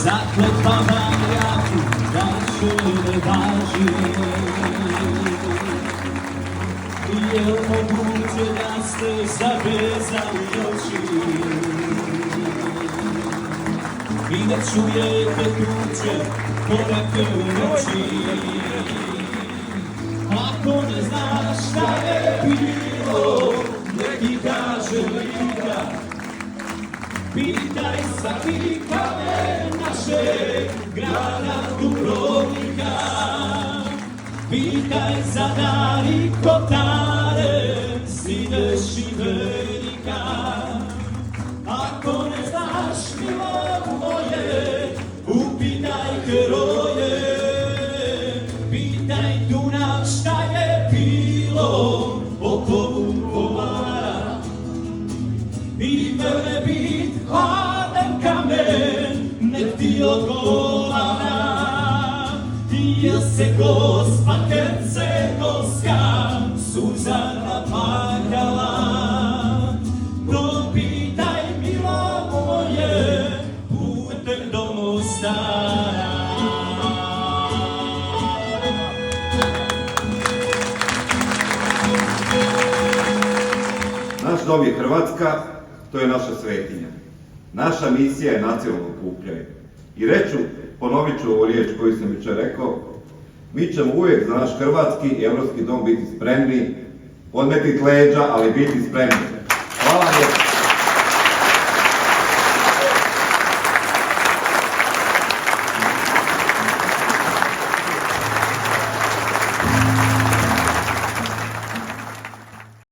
Zakletva varijantu vaše ne važi. Jel moguće da ste zavezali oči i da čujete tuče korake u noći? Ako ne znaš šta je bilo, neki kaže lika. Pitaj svaki kamen našeg grada Dubrovnika. Pitaj za Dari Kotare, zide Šibenika. Ako ne znaš milo moje, upitaj heroje. Pitaj Dunav šta je bilo oko Vukovara. I Velebit, hladan kamen, nek ti odgovara. Jel se Gospa Hercegovska suzama plakala? Propitaj milo moje putem do Mostara. Naš dom je Hrvatska, to je naša svetinja. Naša misija je nacionalno okupljanje. I ponovit ću ovu riječ koju sam jučer rekao, mi ćemo uvijek za naš hrvatski i evropski dom biti spremni, odmetiti leđa, ali biti spremni. Hvala lijepo.